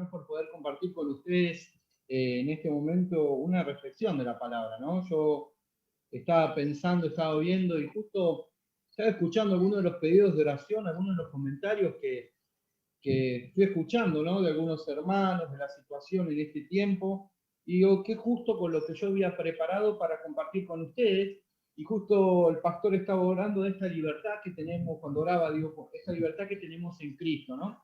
Señor por poder compartir con ustedes en este momento una reflexión de la palabra, ¿no? Yo estaba pensando, estaba viendo y justo estaba escuchando algunos de los pedidos de oración, algunos de los comentarios que fui escuchando, ¿no? De algunos hermanos, de la situación en este tiempo, y digo, qué justo con lo que yo había preparado para compartir con ustedes, y justo el pastor estaba orando de esta libertad que tenemos, cuando oraba, digo, esta libertad que tenemos en Cristo, ¿no?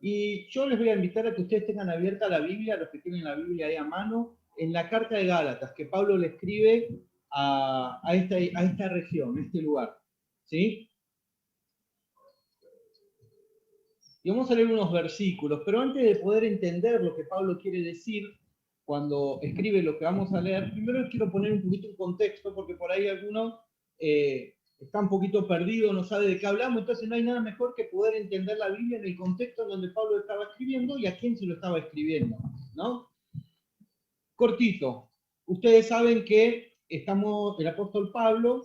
Y yo les voy a invitar a que ustedes tengan abierta la Biblia, los que tienen la Biblia ahí a mano, en la carta de Gálatas, que Pablo le escribe a esta región, a este lugar, ¿sí? Y vamos a leer unos versículos, pero antes de poder entender lo que Pablo quiere decir cuando escribe lo que vamos a leer, primero quiero poner un poquito en contexto, porque por ahí alguno está un poquito perdido, no sabe de qué hablamos, entonces no hay nada mejor que poder entender la Biblia en el contexto en donde Pablo estaba escribiendo y a quién se lo estaba escribiendo, ¿no? Cortito, ustedes saben que el apóstol Pablo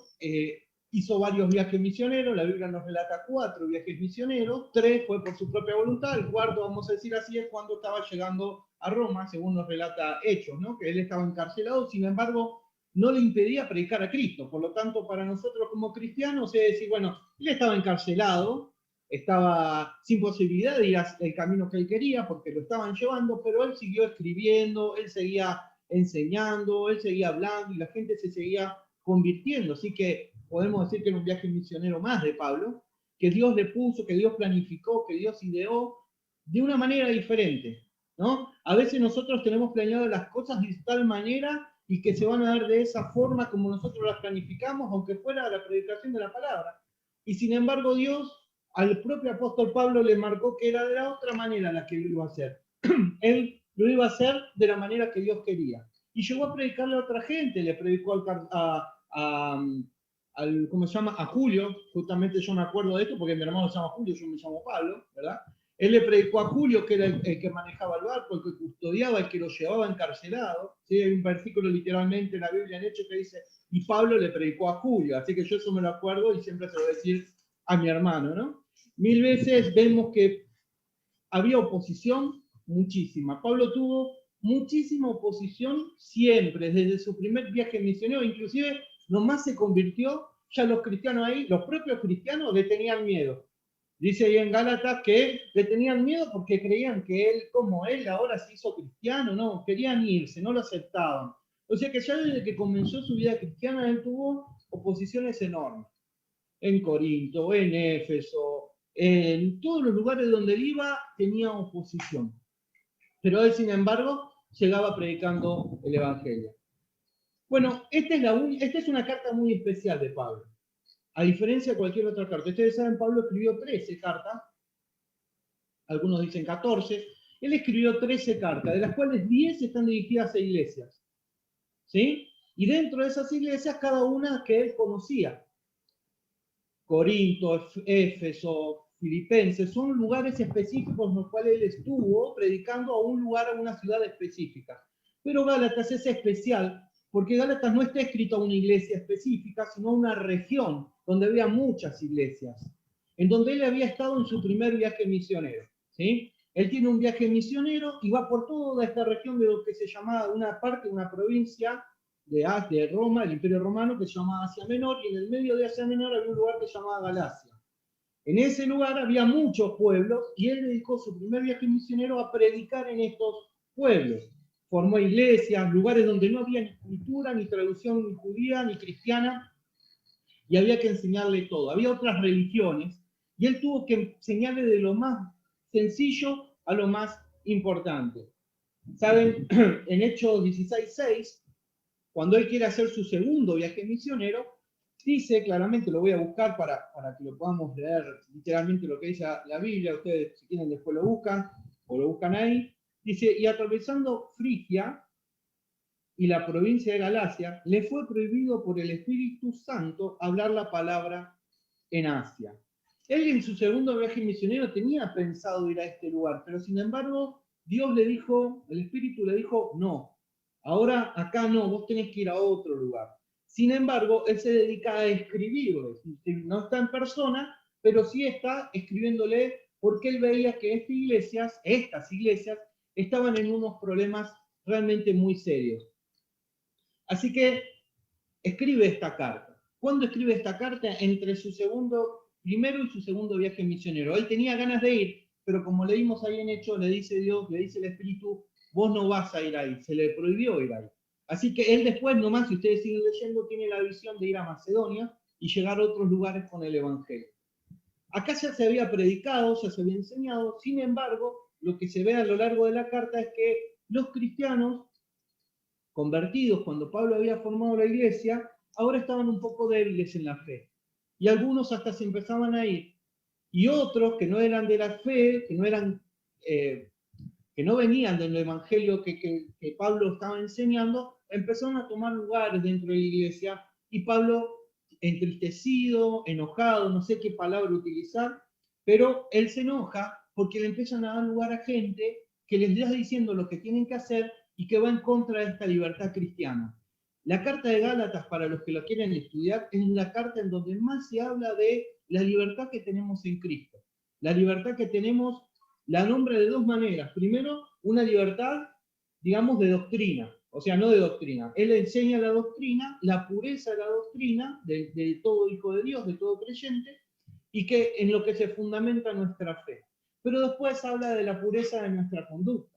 hizo varios viajes misioneros, la Biblia nos relata 4 viajes misioneros, 3 fue por su propia voluntad, el cuarto, vamos a decir así, es cuando estaba llegando a Roma, según nos relata Hechos, ¿no? Que él estaba encarcelado, sin embargo, no le impedía predicar a Cristo. Por lo tanto, para nosotros como cristianos, es decir, bueno, él estaba encarcelado, estaba sin posibilidad de ir el camino que él quería porque lo estaban llevando, pero él siguió escribiendo, él seguía enseñando, él seguía hablando y la gente se seguía convirtiendo. Así que podemos decir que era un viaje misionero más de Pablo, que Dios le puso, que Dios planificó, que Dios ideó de una manera diferente, ¿no? A veces nosotros tenemos planeado las cosas de tal manera y que se van a dar de esa forma como nosotros las planificamos, aunque fuera la predicación de la palabra. Y sin embargo Dios al propio apóstol Pablo le marcó que era de la otra manera la que lo iba a hacer. Él lo iba a hacer de la manera que Dios quería. Y llegó a predicarle a otra gente, le predicó ¿cómo se llama? A Julio, justamente yo me acuerdo de esto porque mi hermano se llama Julio, yo me llamo Pablo, ¿verdad? Él le predicó a Julio, que era el que manejaba el barco, el que custodiaba, el que lo llevaba encarcelado. ¿Sí? Hay un versículo literalmente en la Biblia en Hechos que dice, y Pablo le predicó a Julio, así que yo eso me lo acuerdo y siempre se lo voy a decir a mi hermano, ¿no? 1000 veces vemos que había oposición, muchísima. Pablo tuvo muchísima oposición siempre, desde su primer viaje misionero, inclusive nomás se convirtió, ya los cristianos ahí, los propios cristianos le tenían miedo. Dice ahí en Gálatas que le tenían miedo porque creían que él, como él, ahora se hizo cristiano, no, querían irse, no lo aceptaban. O sea que ya desde que comenzó su vida cristiana, él tuvo oposiciones enormes. En Corinto, en Éfeso, en todos los lugares donde él iba tenía oposición. Pero él, sin embargo, llegaba predicando el Evangelio. Bueno, esta es una carta muy especial de Pablo. A diferencia de cualquier otra carta. Ustedes saben, Pablo escribió 13 cartas, algunos dicen 14. Él escribió 13 cartas, de las cuales 10 están dirigidas a iglesias. ¿Sí? Y dentro de esas iglesias, cada una que él conocía. Corinto, Éfeso, Filipenses, son lugares específicos en los cuales él estuvo predicando a un lugar, a una ciudad específica. Pero Gálatas es especial porque Gálatas no está escrito a una iglesia específica, sino a una región donde había muchas iglesias, en donde él había estado en su primer viaje misionero. ¿Sí? Él tiene un viaje misionero y va por toda esta región de lo que se llamaba una parte, una provincia de Roma, el Imperio Romano, que se llamaba Asia Menor, y en el medio de Asia Menor había un lugar que se llamaba Galacia. En ese lugar había muchos pueblos y él dedicó su primer viaje misionero a predicar en estos pueblos. Formó iglesias, lugares donde no había ni cultura, ni traducción ni judía, ni cristiana, y había que enseñarle todo. Había otras religiones, y él tuvo que enseñarle de lo más sencillo a lo más importante. ¿Saben? En Hechos 16:6, cuando él quiere hacer su segundo viaje misionero, dice claramente, lo voy a buscar para que lo podamos leer literalmente lo que dice la Biblia, ustedes si quieren después lo buscan, o lo buscan ahí, dice, y atravesando Frigia y la provincia de Galacia, le fue prohibido por el Espíritu Santo hablar la palabra en Asia. Él en su segundo viaje misionero tenía pensado ir a este lugar, pero sin embargo, Dios le dijo, el Espíritu le dijo, no, ahora acá no, vos tenés que ir a otro lugar. Sin embargo, él se dedica a escribirles, no está en persona, pero sí está escribiéndole porque él veía que estas iglesias, estaban en unos problemas realmente muy serios. Así que escribe esta carta. ¿Cuándo escribe esta carta? Entre su primero y su segundo viaje misionero. Él tenía ganas de ir, pero como leímos ahí en Hechos, le dice Dios, le dice el Espíritu, vos no vas a ir ahí, se le prohibió ir ahí. Así que él después, nomás, si ustedes siguen leyendo, tiene la visión de ir a Macedonia y llegar a otros lugares con el Evangelio. Acá ya se había predicado, ya se había enseñado, sin embargo, lo que se ve a lo largo de la carta es que los cristianos convertidos cuando Pablo había formado la iglesia, ahora estaban un poco débiles en la fe. Y algunos hasta se empezaban a ir. Y otros que no eran de la fe, que no venían del evangelio que Pablo estaba enseñando, empezaron a tomar lugares dentro de la iglesia. Y Pablo, entristecido, enojado, no sé qué palabra utilizar, pero él se enoja porque le empiezan a dar lugar a gente que les está diciendo lo que tienen que hacer y que va en contra de esta libertad cristiana. La carta de Gálatas, para los que la quieren estudiar, es la carta en donde más se habla de la libertad que tenemos en Cristo. La libertad que tenemos la nombra de dos maneras. Primero, una libertad, digamos, de doctrina, o sea, no de doctrina. Él enseña la doctrina, la pureza de la doctrina de todo hijo de Dios, de todo creyente, y que en lo que se fundamenta nuestra fe. Pero después habla de la pureza de nuestra conducta.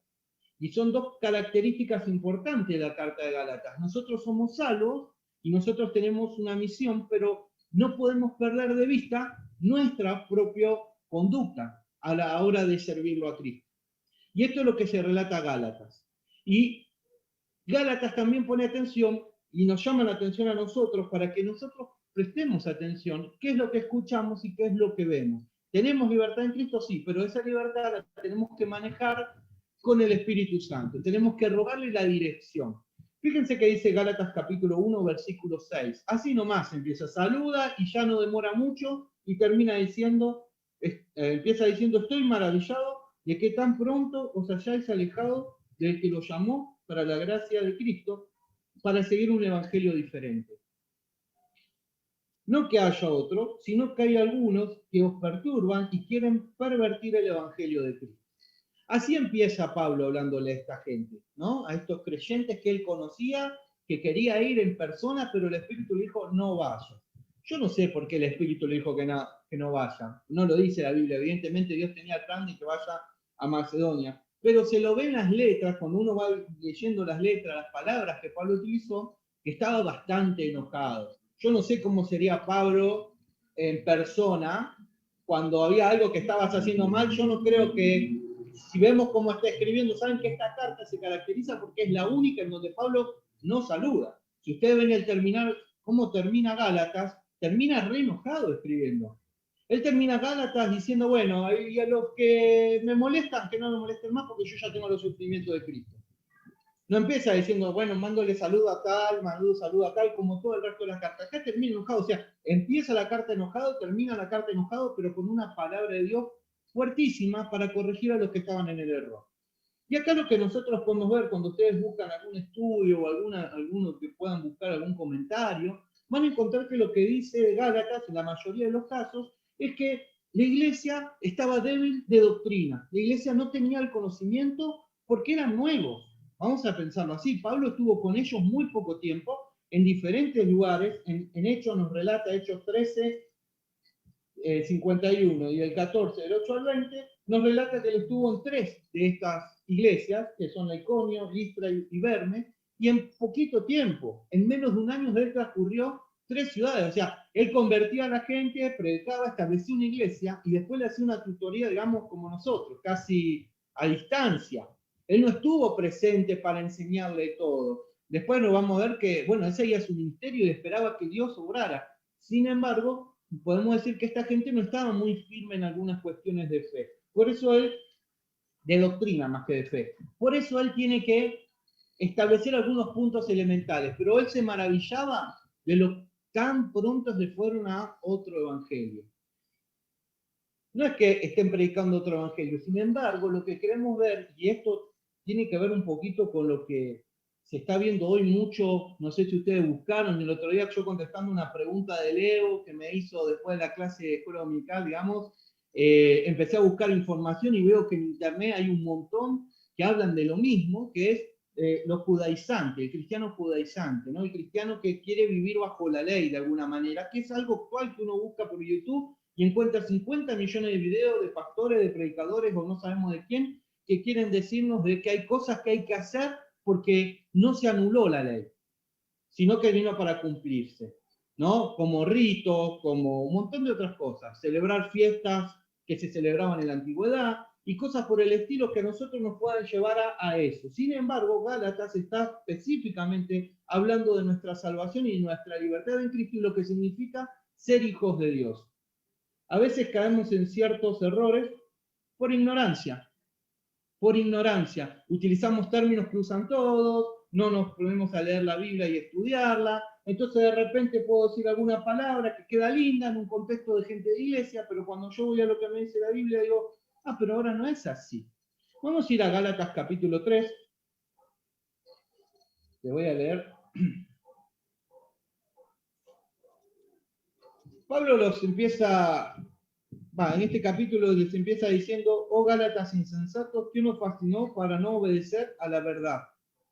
Y son dos características importantes de la Carta de Gálatas. Nosotros somos salvos y nosotros tenemos una misión, pero no podemos perder de vista nuestra propia conducta a la hora de servirlo a Cristo. Y esto es lo que se relata a Gálatas. Y Gálatas también pone atención y nos llama la atención a nosotros para que nosotros prestemos atención qué es lo que escuchamos y qué es lo que vemos. ¿Tenemos libertad en Cristo? Sí, pero esa libertad la tenemos que manejar con el Espíritu Santo. Tenemos que rogarle la dirección. Fíjense que dice Gálatas capítulo 1, versículo 6. Así nomás empieza, saluda y ya no demora mucho y termina diciendo, empieza diciendo, estoy maravillado de que tan pronto os hayáis alejado del que lo llamó para la gracia de Cristo, para seguir un evangelio diferente. No que haya otro, sino que hay algunos que os perturban y quieren pervertir el evangelio de Cristo. Así empieza Pablo hablándole a esta gente, ¿no? A estos creyentes que él conocía, que quería ir en persona, pero el Espíritu le dijo, no vaya. Yo no sé por qué el Espíritu le dijo que no vaya. No lo dice la Biblia. Evidentemente Dios tenía plan de que vaya a Macedonia. Pero se lo ve en las letras, cuando uno va leyendo las letras, las palabras que Pablo utilizó, que estaba bastante enojado. Yo no sé cómo sería Pablo en persona, cuando había algo que estabas haciendo mal. Yo no creo que, si vemos cómo está escribiendo, saben que esta carta se caracteriza porque es la única en donde Pablo no saluda. Si ustedes ven el terminar, cómo termina Gálatas, termina re enojado escribiendo. Él termina Gálatas diciendo, bueno, y a los que me molestan, que no me molesten más porque yo ya tengo los sufrimientos de Cristo. No empieza diciendo, bueno, mándole saludo a tal, mando saludo a tal, como todo el resto de las cartas. Acá termina enojado, o sea, empieza la carta enojado, termina la carta enojado, pero con una palabra de Dios fuertísima para corregir a los que estaban en el error. Y acá lo que nosotros podemos ver cuando ustedes buscan algún estudio o algunos que puedan buscar algún comentario, van a encontrar que lo que dice Gálatas, en la mayoría de los casos, es que la iglesia estaba débil de doctrina. La iglesia no tenía el conocimiento porque eran nuevos. Vamos a pensarlo así. Pablo estuvo con ellos muy poco tiempo, en diferentes lugares. En Hechos nos relata, Hechos 13, 51 y el 14, del 8 al 20, nos relata que él estuvo en 3 de estas iglesias, que son la Iconio, Listra y Berme, y en poquito tiempo, en menos de un año, él transcurrió 3 ciudades. O sea, él convertía a la gente, predicaba, establecía una iglesia y después le hacía una tutoría, digamos, como nosotros, casi a distancia. Él no estuvo presente para enseñarle todo. Después nos vamos a ver que, bueno, ese ya es su ministerio y esperaba que Dios obrara. Sin embargo, podemos decir que esta gente no estaba muy firme en algunas cuestiones de fe. Por eso él, de doctrina más que de fe, por eso él tiene que establecer algunos puntos elementales, pero él se maravillaba de lo tan pronto se fueron a otro evangelio. No es que estén predicando otro evangelio, sin embargo, lo que queremos ver, y esto tiene que ver un poquito con lo que se está viendo hoy mucho, no sé si ustedes buscaron, el otro día yo contestando una pregunta de Leo que me hizo después de la clase de escuela dominical, digamos, empecé a buscar información y veo que en internet hay un montón que hablan de lo mismo, que es lo judaizante, el cristiano judaizante, ¿no? El cristiano que quiere vivir bajo la ley de alguna manera, que es algo actual que uno busca por YouTube y encuentra 50 millones de videos de pastores, de predicadores o no sabemos de quién, que quieren decirnos de que hay cosas que hay que hacer porque no se anuló la ley, sino que vino para cumplirse, ¿no? Como ritos, como un montón de otras cosas, celebrar fiestas que se celebraban en la antigüedad y cosas por el estilo que a nosotros nos puedan llevar a eso. Sin embargo, Gálatas está específicamente hablando de nuestra salvación y nuestra libertad en Cristo y lo que significa ser hijos de Dios. A veces caemos en ciertos errores por ignorancia. Por ignorancia. Utilizamos términos que usan todos, no nos ponemos a leer la Biblia y estudiarla, entonces de repente puedo decir alguna palabra que queda linda en un contexto de gente de iglesia, pero cuando yo voy a lo que me dice la Biblia digo, pero ahora no es así. Vamos a ir a Gálatas capítulo 3. Te voy a leer. Pablo los empieza, en este capítulo les empieza diciendo, oh Gálatas insensatos, ¿quién os fascinó para no obedecer a la verdad?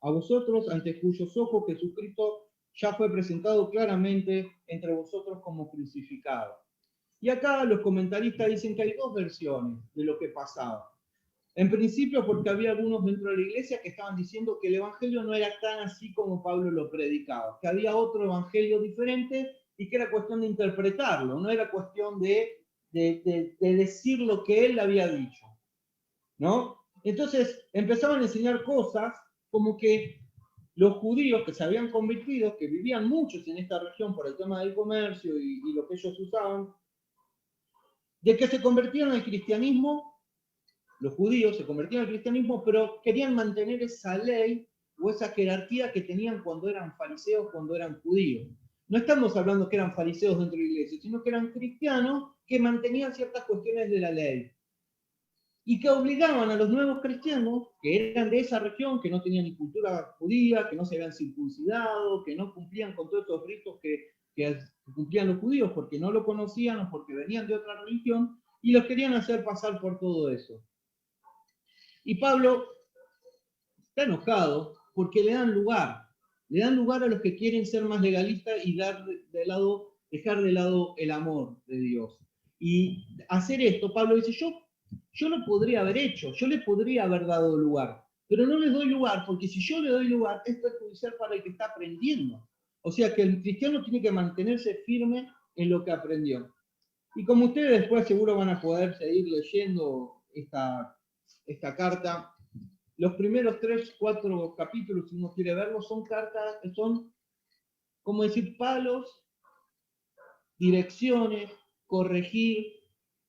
A vosotros, ante cuyos ojos Jesucristo ya fue presentado claramente entre vosotros como crucificado. Y acá los comentaristas dicen que hay dos versiones de lo que pasaba. En principio porque había algunos dentro de la iglesia que estaban diciendo que el evangelio no era tan así como Pablo lo predicaba, que había otro evangelio diferente y que era cuestión de interpretarlo, no era cuestión de decir lo que él había dicho, ¿no? Entonces empezaban a enseñar cosas como que los judíos que se habían convertido, que vivían muchos en esta región por el tema del comercio y lo que ellos usaban, de que se convertían al cristianismo. Los judíos se convertían al cristianismo, pero querían mantener esa ley o esa jerarquía que tenían cuando eran fariseos, cuando eran judíos. No estamos hablando que eran fariseos dentro de la iglesia, sino que eran cristianos que mantenían ciertas cuestiones de la ley. Y que obligaban a los nuevos cristianos, que eran de esa región, que no tenían ni cultura judía, que no se habían circuncidado, que no cumplían con todos estos ritos que cumplían los judíos porque no lo conocían o porque venían de otra religión, y los querían hacer pasar por todo eso. Y Pablo está enojado porque le dan lugar a los que quieren ser más legalistas y dejar de lado el amor de Dios. Y hacer esto, Pablo dice, yo lo podría haber hecho, yo le podría haber dado lugar, pero no les doy lugar porque si yo le doy lugar es perjudicial para el que está aprendiendo. O sea que el cristiano tiene que mantenerse firme en lo que aprendió. Y como ustedes después seguro van a poder seguir leyendo esta carta, los primeros 3, 4 capítulos, si uno quiere verlos, son cartas, son, como decir, palos, direcciones, corregir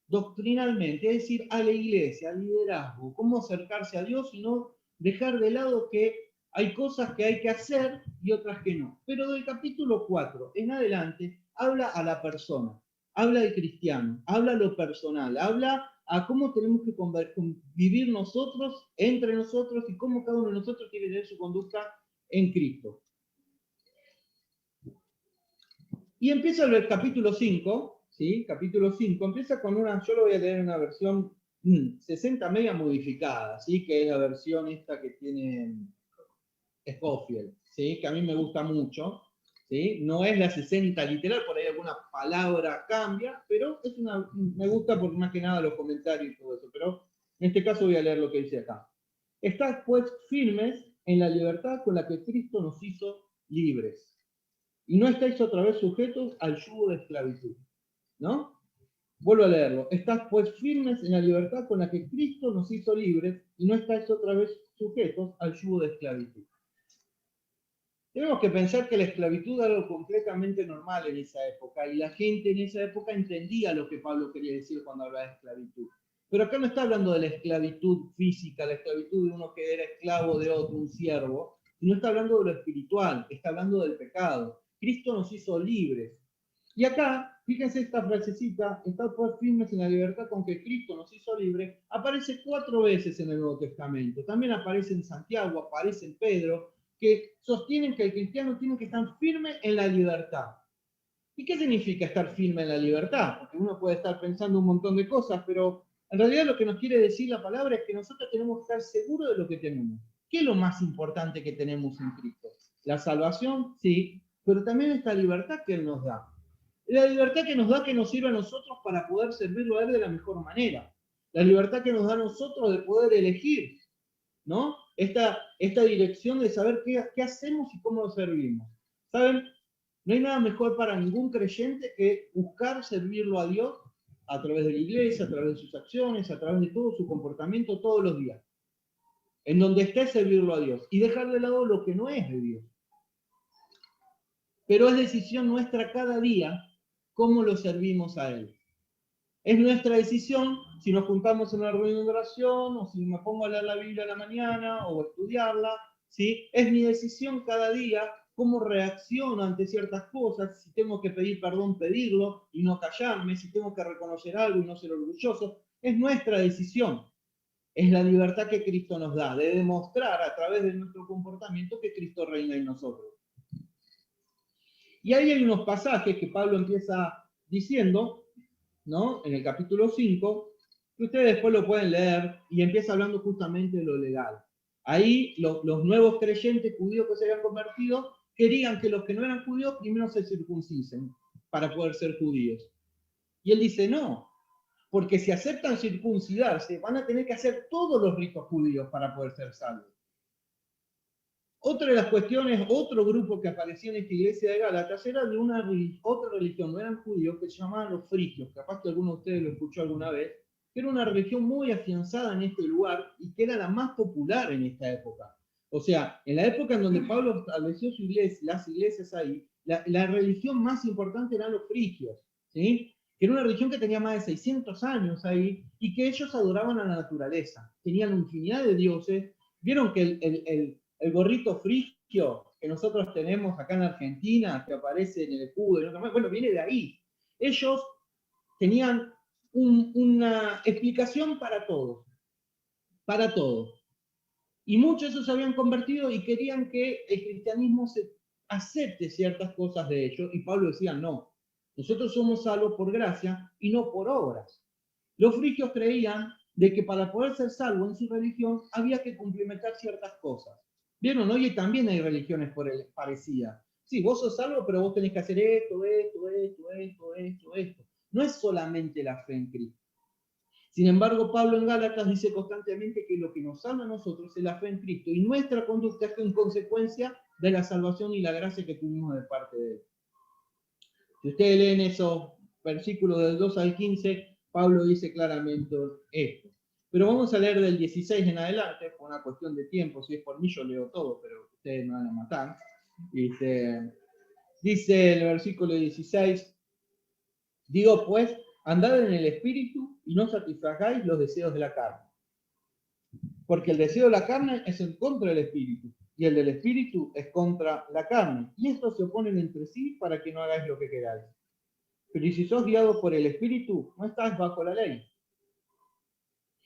doctrinalmente, es decir, a la iglesia, al liderazgo, cómo acercarse a Dios y no dejar de lado que hay cosas que hay que hacer y otras que no. Pero del capítulo 4 en adelante habla a la persona, habla del cristiano, habla a lo personal, habla a cómo tenemos que vivir nosotros, entre nosotros, y cómo cada uno de nosotros quiere tener su conducta en Cristo. Y empieza el capítulo 5, ¿sí? Capítulo 5, empieza con yo lo voy a leer en una versión 60 media modificada, ¿sí? Que es la versión esta que tiene Scofield, ¿sí? Que a mí me gusta mucho, ¿sí? No es la 60 literal, por ahí alguna palabra cambia, pero me gusta por más que nada los comentarios y todo eso, pero en este caso voy a leer lo que dice acá. Estad pues firmes en la libertad con la que Cristo nos hizo libres. Y no estáis otra vez sujetos al yugo de esclavitud, ¿no? Vuelvo a leerlo. Estad pues firmes en la libertad con la que Cristo nos hizo libres y no estáis otra vez sujetos al yugo de esclavitud. Tenemos que pensar que la esclavitud era algo completamente normal en esa época y la gente en esa época entendía lo que Pablo quería decir cuando hablaba de esclavitud. Pero acá no está hablando de la esclavitud física, la esclavitud de uno que era esclavo de otro, un siervo, sino está hablando de lo espiritual, está hablando del pecado. Cristo nos hizo libres. Y acá, fíjense esta frasecita, estad pues firmes en la libertad con que Cristo nos hizo libres, aparece 4 veces en el Nuevo Testamento. También aparece en Santiago, aparece en Pedro, que sostienen que el cristiano tiene que estar firme en la libertad. ¿Y qué significa estar firme en la libertad? Porque uno puede estar pensando un montón de cosas, pero en realidad lo que nos quiere decir la palabra es que nosotros tenemos que estar seguros de lo que tenemos. ¿Qué es lo más importante que tenemos en Cristo? La salvación, sí, pero también esta libertad que Él nos da. La libertad que nos da que nos sirve a nosotros para poder servirlo a Él de la mejor manera. La libertad que nos da a nosotros de poder elegir, ¿no? Esta dirección de saber qué hacemos y cómo lo servimos. ¿Saben? No hay nada mejor para ningún creyente que buscar servirlo a Dios a través de la iglesia, a través de sus acciones, a través de todo su comportamiento todos los días. En donde esté servirlo a Dios y dejar de lado lo que no es de Dios. Pero es decisión nuestra cada día cómo lo servimos a Él. Es nuestra decisión si nos juntamos en una reunión de oración o si me pongo a leer la Biblia a la mañana o a estudiarla. ¿Sí? Es mi decisión cada día cómo reacciono ante ciertas cosas, si tengo que pedir perdón, pedirlo y no callarme, si tengo que reconocer algo y no ser orgulloso. Es nuestra decisión. Es la libertad que Cristo nos da, de demostrar a través de nuestro comportamiento que Cristo reina en nosotros. Y ahí hay unos pasajes que Pablo empieza diciendo, ¿no? En el capítulo 5, que ustedes después lo pueden leer, y empieza hablando justamente de lo legal. Ahí los nuevos creyentes judíos que se habían convertido querían que los que no eran judíos primero se circuncisen para poder ser judíos. Y él dice, no, porque si aceptan circuncidarse, van a tener que hacer todos los ritos judíos para poder ser salvos. Otra de las cuestiones, otro grupo que aparecía en esta iglesia de Gálatas era de otra religión, no eran judíos, que se llamaban los frigios, capaz que alguno de ustedes lo escuchó alguna vez, que era una religión muy afianzada en este lugar y que era la más popular en esta época. O sea, en la época en donde Pablo estableció su iglesia, las iglesias ahí, la religión más importante eran los frigios, ¿sí? Que era una religión que tenía más de 600 años ahí y que ellos adoraban a la naturaleza. Tenían infinidad de dioses. Vieron que el gorrito frigio que nosotros tenemos acá en Argentina, que aparece en el escudo, bueno, viene de ahí. Ellos tenían una explicación para todo. Para todo. Y muchos de esos se habían convertido y querían que el cristianismo se acepte ciertas cosas de ellos. Y Pablo decía, no, nosotros somos salvos por gracia y no por obras. Los frigios creían de que para poder ser salvo en su religión había que cumplimentar ciertas cosas. ¿Vieron? Hoy también hay religiones parecidas. Sí, vos sos salvo, pero vos tenés que hacer esto. No es solamente la fe en Cristo. Sin embargo, Pablo en Gálatas dice constantemente que lo que nos salva a nosotros es la fe en Cristo y nuestra conducta es en consecuencia de la salvación y la gracia que tuvimos de parte de Él. Si ustedes leen esos versículos del 2 al 15, Pablo dice claramente esto. Pero vamos a leer del 16 en adelante, por una cuestión de tiempo. Si es por mí, yo leo todo, pero ustedes me van a matar. Dice el versículo 16, digo pues, andad en el espíritu y no satisfagáis los deseos de la carne. Porque el deseo de la carne es en contra del espíritu, y el del espíritu es contra la carne. Y estos se oponen entre sí para que no hagáis lo que queráis. Pero si sos guiados por el espíritu, no estás bajo la ley.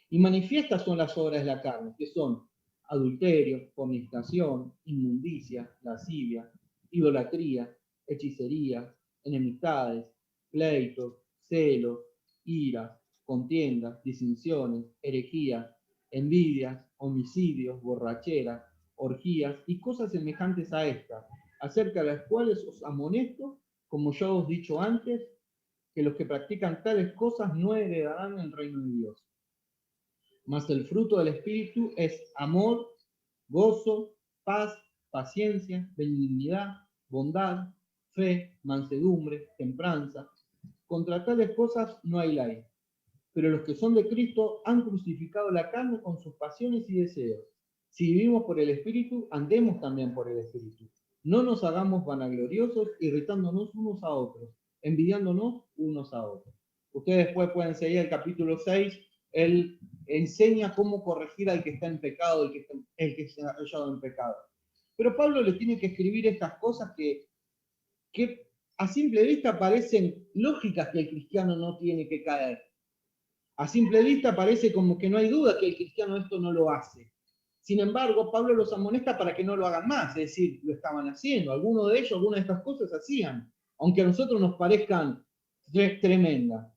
Y manifiestas son las obras de la carne, que son adulterio, fornicación, inmundicia, lascivia, idolatría, hechicería, enemistades, pleitos, celos, iras, contiendas, disensiones, herejías, envidias, homicidios, borracheras, orgías y cosas semejantes a estas, acerca de las cuales os amonesto, como ya os he dicho antes, que los que practican tales cosas no heredarán el reino de Dios. Mas el fruto del Espíritu es amor, gozo, paz, paciencia, benignidad, bondad, fe, mansedumbre, templanza. Contra tales cosas no hay ley. Pero los que son de Cristo han crucificado la carne con sus pasiones y deseos. Si vivimos por el Espíritu, andemos también por el Espíritu. No nos hagamos vanagloriosos, irritándonos unos a otros, envidiándonos unos a otros. Ustedes después pueden seguir el capítulo 6, él enseña cómo corregir al que está en pecado, el que está hallado en pecado. Pero Pablo le tiene que escribir estas cosas que a simple vista parecen lógicas que el cristiano no tiene que caer. A simple vista parece como que no hay duda que el cristiano esto no lo hace. Sin embargo, Pablo los amonesta para que no lo hagan más, es decir, lo estaban haciendo. Algunos de ellos, algunas de estas cosas hacían. aunque a nosotros nos parezcan tremendas.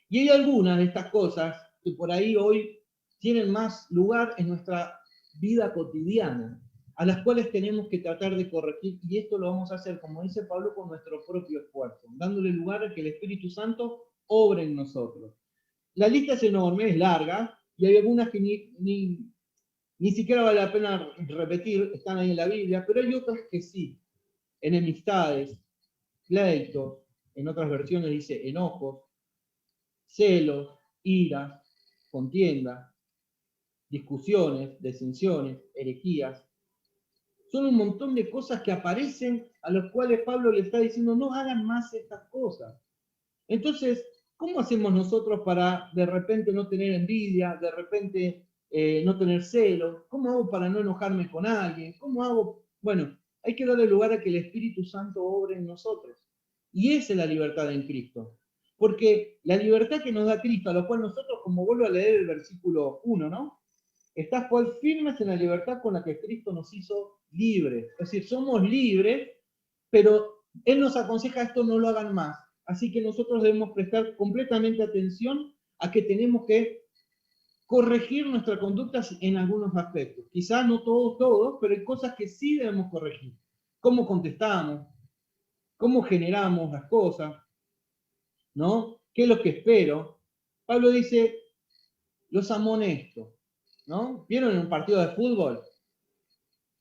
Y hay algunas de estas cosas que por ahí hoy tienen más lugar en nuestra vida cotidiana, a las cuales tenemos que tratar de corregir, y esto lo vamos a hacer, como dice Pablo, con nuestro propio esfuerzo, dándole lugar a que el Espíritu Santo obre en nosotros. La lista es enorme, es larga, y hay algunas que ni siquiera vale la pena repetir, están ahí en la Biblia, pero hay otras que sí. Enemistades, pleitos, en otras versiones dice enojos, celos, ira, contienda, discusiones, disensiones, herejías. Son un montón de cosas que aparecen a los cuales Pablo le está diciendo no hagan más estas cosas. Entonces, ¿cómo hacemos nosotros para de repente no tener envidia, de repente no tener celos? ¿Cómo hago para no enojarme con alguien? ¿Cómo hago? Bueno, hay que darle lugar a que el Espíritu Santo obre en nosotros. Y esa es la libertad en Cristo. Porque la libertad que nos da Cristo, a lo cual nosotros, como vuelvo a leer el versículo 1, ¿no? Estás pues firmes en la libertad con la que Cristo nos hizo libres. Es decir, somos libres, pero Él nos aconseja esto no lo hagan más. Así que nosotros debemos prestar completamente atención a que tenemos que corregir nuestra conducta en algunos aspectos. Quizás no todos, pero hay cosas que sí debemos corregir. Cómo contestamos, cómo generamos las cosas, ¿no? ¿Qué es lo que espero? Pablo dice, los amonesto, ¿no? ¿Vieron en un partido de fútbol?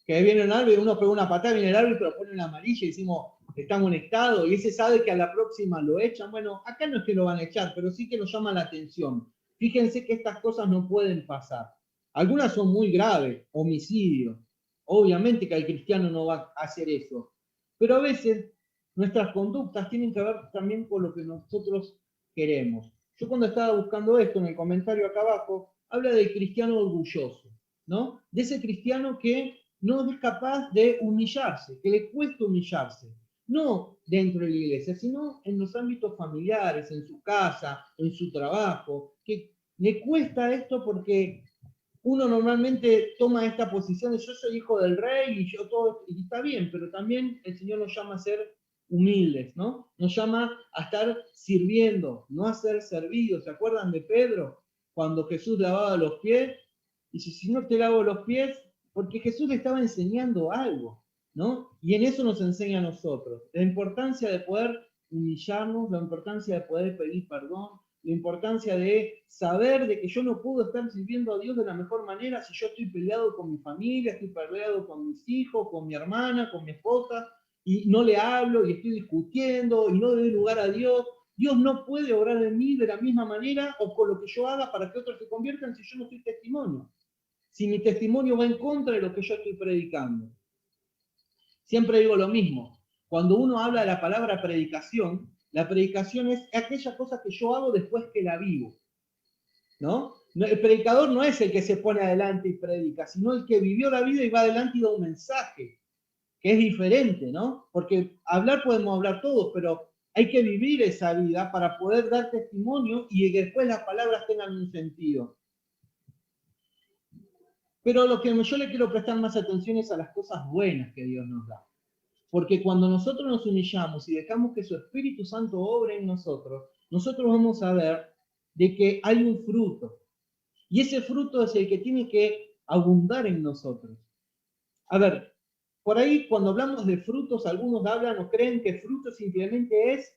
Que viene un árbitro, uno pega una patada, viene el árbitro, pone una amarilla y decimos, está amonestado, y ese sabe que a la próxima lo echan. Bueno, acá no es que lo van a echar, pero sí que nos llama la atención. Fíjense que estas cosas no pueden pasar. Algunas son muy graves, homicidio. Obviamente que el cristiano no va a hacer eso. Pero a veces nuestras conductas tienen que ver también con lo que nosotros queremos. Yo cuando estaba buscando esto en el comentario acá abajo, habla del cristiano orgulloso, ¿no? De ese cristiano que no es capaz de humillarse, que le cuesta humillarse, no dentro de la iglesia, sino en los ámbitos familiares, en su casa, en su trabajo, que le cuesta esto porque uno normalmente toma esta posición de yo soy hijo del rey y yo todo, y está bien, pero también el Señor nos llama a ser humildes, ¿no? Nos llama a estar sirviendo, no a ser servidos. ¿Se acuerdan de Pedro? Cuando Jesús lavaba los pies, y si no te lavo los pies, porque Jesús le estaba enseñando algo, ¿no? Y en eso nos enseña a nosotros. La importancia de poder humillarnos, la importancia de poder pedir perdón, la importancia de saber de que yo no puedo estar sirviendo a Dios de la mejor manera si yo estoy peleado con mi familia, estoy peleado con mis hijos, con mi hermana, con mi esposa, y no le hablo y estoy discutiendo y no doy lugar a Dios. Dios no puede obrar en mí de la misma manera o con lo que yo haga para que otros se conviertan si yo no soy testimonio. Si mi testimonio va en contra de lo que yo estoy predicando. Siempre digo lo mismo. Cuando uno habla de la palabra predicación, la predicación es aquella cosa que yo hago después que la vivo, ¿no? El predicador no es el que se pone adelante y predica, sino el que vivió la vida y va adelante y da un mensaje, que es diferente, ¿no? Porque hablar podemos hablar todos, pero hay que vivir esa vida para poder dar testimonio y que después las palabras tengan un sentido. Pero lo que yo le quiero prestar más atención es a las cosas buenas que Dios nos da. Porque cuando nosotros nos humillamos y dejamos que su Espíritu Santo obre en nosotros, nosotros vamos a ver de que hay un fruto. Y ese fruto es el que tiene que abundar en nosotros. A ver, por ahí cuando hablamos de frutos, algunos hablan o creen que fruto simplemente es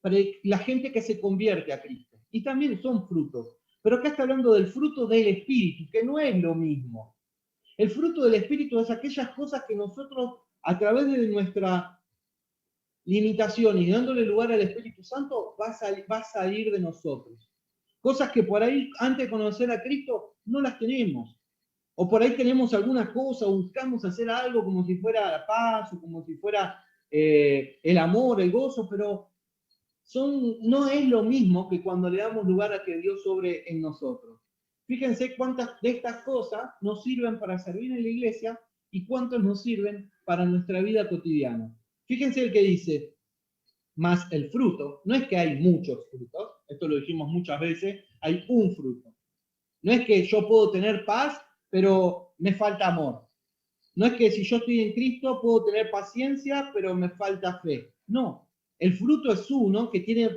para la gente que se convierte a Cristo. Y también son frutos. Pero acá está hablando del fruto del Espíritu, que no es lo mismo. El fruto del Espíritu es aquellas cosas que nosotros, a través de nuestra limitación y dándole lugar al Espíritu Santo, va a salir de nosotros. Cosas que por ahí, antes de conocer a Cristo, no las tenemos. O por ahí tenemos alguna cosa, o buscamos hacer algo como si fuera la paz, o como si fuera el amor, el gozo, pero no es lo mismo que cuando le damos lugar a que Dios sobre en nosotros. Fíjense cuántas de estas cosas nos sirven para servir en la iglesia y cuántas nos sirven para nuestra vida cotidiana. Fíjense el que dice, más el fruto, no es que hay muchos frutos, esto lo dijimos muchas veces, hay un fruto. No es que yo puedo tener paz, pero me falta amor. No es que si yo estoy en Cristo puedo tener paciencia, pero me falta fe. No, el fruto es uno que tiene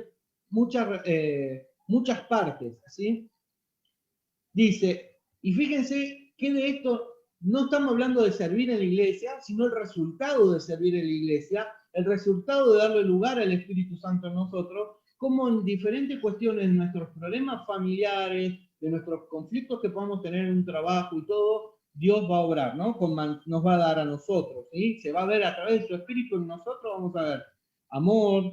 muchas partes, ¿sí? Dice, y fíjense que de esto no estamos hablando de servir en la iglesia, sino el resultado de servir en la iglesia, el resultado de darle lugar al Espíritu Santo en nosotros, como en diferentes cuestiones de nuestros problemas familiares, de nuestros conflictos que podamos tener en un trabajo y todo, Dios va a obrar, ¿no? Nos va a dar a nosotros, ¿sí? Se va a ver a través de su Espíritu en nosotros, vamos a ver amor,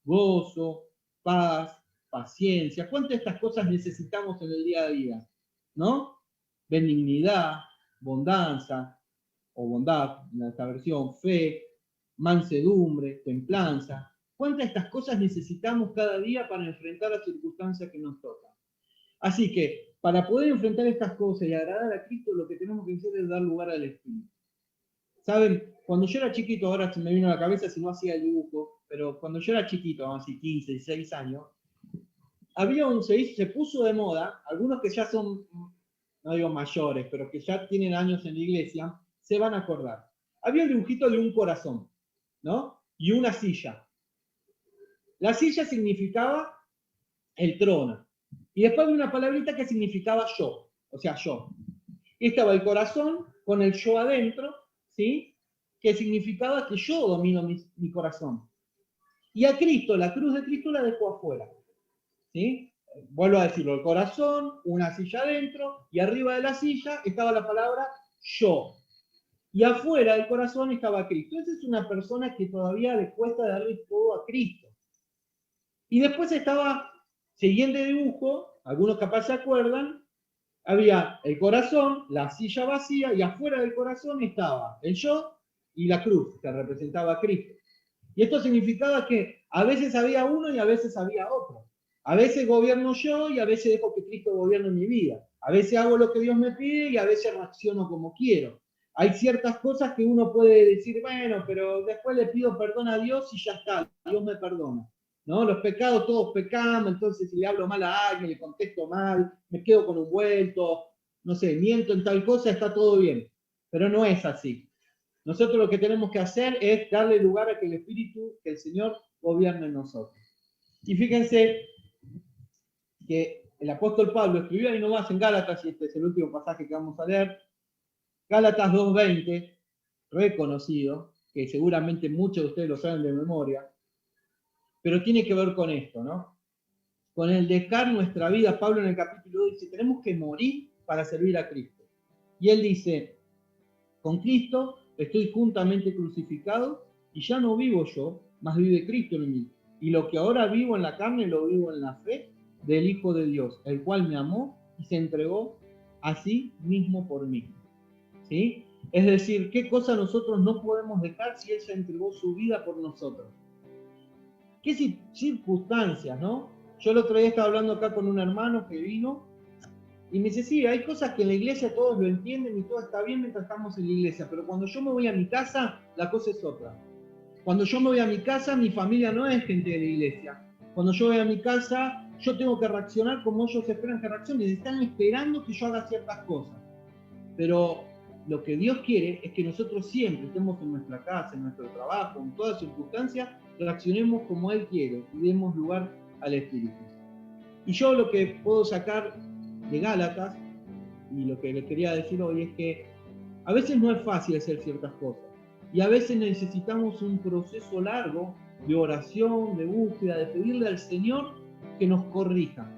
gozo, paz, paciencia. ¿Cuántas de estas cosas necesitamos en el día a día? ¿No? Benignidad, bondanza, o bondad, en esta versión, fe, mansedumbre, templanza. ¿Cuántas de estas cosas necesitamos cada día para enfrentar las circunstancias que nos tocan? Así que, para poder enfrentar estas cosas y agradar a Cristo, lo que tenemos que hacer es dar lugar al Espíritu. ¿Saben? Cuando yo era chiquito, ahora se me vino a la cabeza si no hacía el dibujo, pero cuando yo era chiquito, así 15, 16 años, se puso de moda, algunos que ya son, no digo mayores, pero que ya tienen años en la iglesia, se van a acordar. Había un dibujito de un corazón, ¿no? Y una silla. La silla significaba el trono. Y después había una palabrita que significaba yo, o sea, yo. Y estaba el corazón con el yo adentro, ¿sí? Que significaba que yo domino mi corazón. Y a Cristo, la cruz de Cristo la dejó afuera, ¿sí? Vuelvo a decirlo, el corazón, una silla adentro, y arriba de la silla estaba la palabra yo. Y afuera del corazón estaba Cristo. Esa es una persona que todavía le cuesta darle todo a Cristo. Y después estaba, siguiente dibujo, algunos capaz se acuerdan, había el corazón, la silla vacía, y afuera del corazón estaba el yo y la cruz, que representaba a Cristo. Y esto significaba que a veces había uno y a veces había otro. A veces gobierno yo y a veces dejo que Cristo gobierne mi vida. A veces hago lo que Dios me pide y a veces reacciono como quiero. Hay ciertas cosas que uno puede decir, bueno, pero después le pido perdón a Dios y ya está, Dios me perdona. ¿No? Los pecados todos pecamos, entonces si le hablo mal a alguien, le contesto mal, me quedo con un vuelto, no sé, miento en tal cosa, está todo bien. Pero no es así. Nosotros lo que tenemos que hacer es darle lugar a que el Espíritu, que el Señor gobierne en nosotros. Y fíjense que el apóstol Pablo escribió ahí nomás en Gálatas, y este es el último pasaje que vamos a leer, Gálatas 2:20, reconocido, que seguramente muchos de ustedes lo saben de memoria, pero tiene que ver con esto, ¿no? Con el dejar nuestra vida. Pablo en el capítulo 2 dice, tenemos que morir para servir a Cristo. Y él dice, con Cristo estoy juntamente crucificado y ya no vivo yo, mas vive Cristo en mí. Y lo que ahora vivo en la carne lo vivo en la fe del Hijo de Dios, el cual me amó y se entregó a sí mismo por mí. ¿Sí? Es decir, ¿qué cosa nosotros no podemos dejar si Él se entregó su vida por nosotros? ¿Qué circunstancias, no? Yo el otro día estaba hablando acá con un hermano que vino y me dice, sí, hay cosas que en la iglesia todos lo entienden y todo está bien mientras estamos en la iglesia, pero cuando yo me voy a mi casa, la cosa es otra. Cuando yo me voy a mi casa, mi familia no es gente de la iglesia. Cuando yo voy a mi casa, yo tengo que reaccionar como ellos esperan que reaccione. Están esperando que yo haga ciertas cosas. Pero lo que Dios quiere es que nosotros siempre estemos en nuestra casa, en nuestro trabajo, en todas circunstancias, reaccionemos como Él quiere y demos lugar al Espíritu. Y yo lo que puedo sacar de Gálatas, y lo que les quería decir hoy es que a veces no es fácil hacer ciertas cosas. Y a veces necesitamos un proceso largo de oración, de búsqueda, de pedirle al Señor que nos corrija.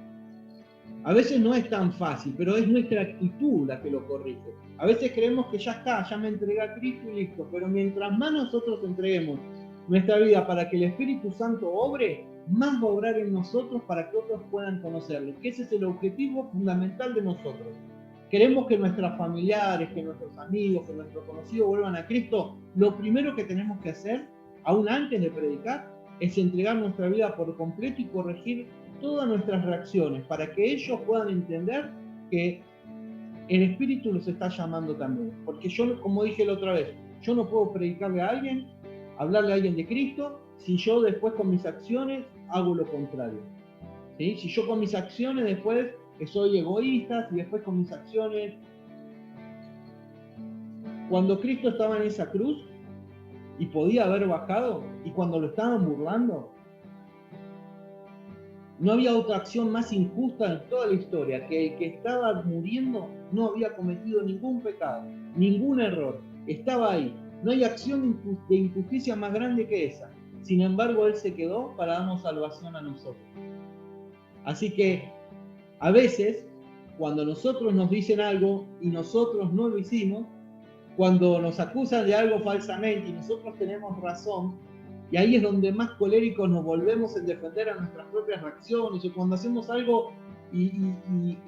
A veces no es tan fácil, pero es nuestra actitud la que lo corrige. A veces creemos que ya está, ya me entregué a Cristo y listo, pero mientras más nosotros entreguemos nuestra vida para que el Espíritu Santo obre, más va a obrar en nosotros para que otros puedan conocerlo. Que ese es el objetivo fundamental de nosotros. Queremos que nuestros familiares, que nuestros amigos, que nuestros conocidos vuelvan a Cristo. Lo primero que tenemos que hacer, aún antes de predicar, es entregar nuestra vida por completo y corregir todas nuestras reacciones para que ellos puedan entender que el Espíritu los está llamando también. Porque yo, como dije la otra vez, yo no puedo predicarle a alguien, hablarle a alguien de Cristo, si yo después con mis acciones hago lo contrario. ¿Sí? Si yo con mis acciones después soy egoísta, si después con mis acciones Cuando Cristo estaba en esa cruz y podía haber bajado, y cuando lo estaban burlando, no había otra acción más injusta en toda la historia, que el que estaba muriendo no había cometido ningún pecado, ningún error, estaba ahí. No hay acción de injusticia más grande que esa. Sin embargo, Él se quedó para darnos salvación a nosotros. Así que, a veces, cuando nosotros nos dicen algo y nosotros no lo hicimos, cuando nos acusan de algo falsamente y nosotros tenemos razón, y ahí es donde más coléricos nos volvemos en defender a nuestras propias reacciones, o cuando hacemos algo y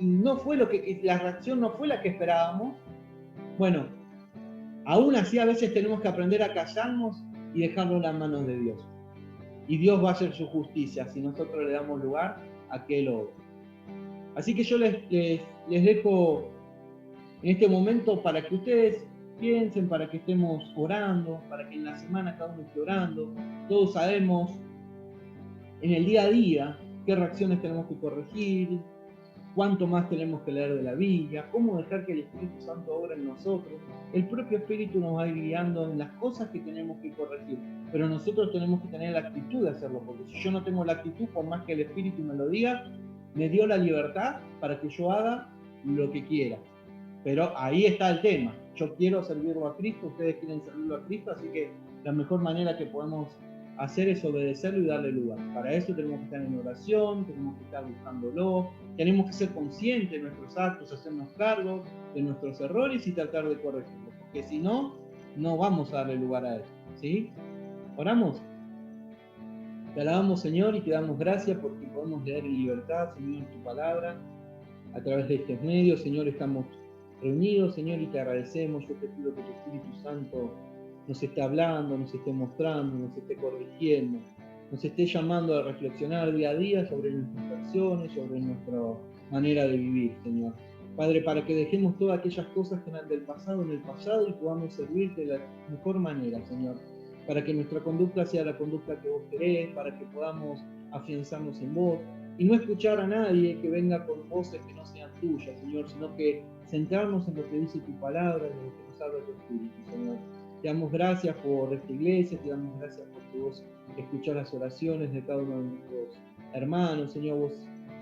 no fue lo que, la reacción no fue la que esperábamos. Bueno, aún así a veces tenemos que aprender a callarnos y dejarlo en las manos de Dios. Y Dios va a hacer su justicia si nosotros le damos lugar a que Él obre. Así que yo les dejo en este momento para que ustedes piensen, para que estemos orando, para que en la semana cada uno esté orando. Todos sabemos en el día a día qué reacciones tenemos que corregir, cuánto más tenemos que leer de la Biblia, cómo dejar que el Espíritu Santo obra en nosotros. El propio Espíritu nos va a ir guiando en las cosas que tenemos que corregir, pero nosotros tenemos que tener la actitud de hacerlo, porque si yo no tengo la actitud, por más que el Espíritu me lo diga, me dio la libertad para que yo haga lo que quiera. Pero ahí está el tema. Yo quiero servirlo a Cristo, ustedes quieren servirlo a Cristo, así que la mejor manera que podemos hacer es obedecerlo y darle lugar. Para eso tenemos que estar en oración, tenemos que estar buscándolo, tenemos que ser conscientes de nuestros actos, hacernos cargo de nuestros errores y tratar de corregirlos, porque si no, no vamos a darle lugar a Él. ¿Sí? ¿Oramos? Te alabamos, Señor, y te damos gracias porque podemos leer en libertad, Señor, tu palabra. A través de estos medios, Señor, estamos reunidos, Señor, y te agradecemos. Yo te pido que tu Espíritu Santo nos esté hablando, nos esté mostrando, nos esté corrigiendo, nos esté llamando a reflexionar día a día sobre nuestras acciones, sobre nuestra manera de vivir, Señor. Padre, para que dejemos todas aquellas cosas que eran del pasado en el pasado y podamos servirte de la mejor manera, Señor. Para que nuestra conducta sea la conducta que vos querés, para que podamos afianzarnos en vos y no escuchar a nadie que venga con voces que no sean tuyas, Señor, sino que centrarnos en lo que dice tu palabra, en lo que nos habla tu Espíritu, Señor. Te damos gracias por esta iglesia, te damos gracias porque vos escuchás las oraciones de cada uno de nuestros hermanos, Señor. Vos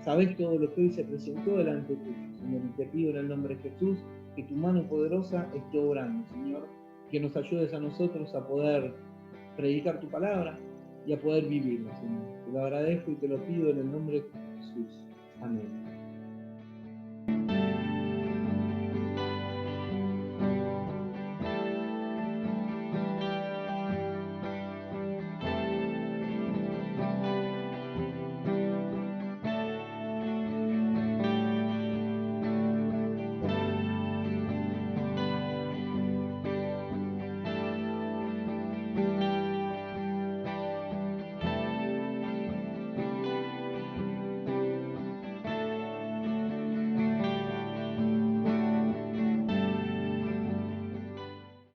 sabés todo lo que hoy se presentó delante tuyo, Señor. Y te pido en el nombre de Jesús que tu mano poderosa esté obrando, Señor. Que nos ayudes a nosotros a poder predicar tu palabra y a poder vivirla, Señor. Te lo agradezco y te lo pido en el nombre de Jesús. Amén.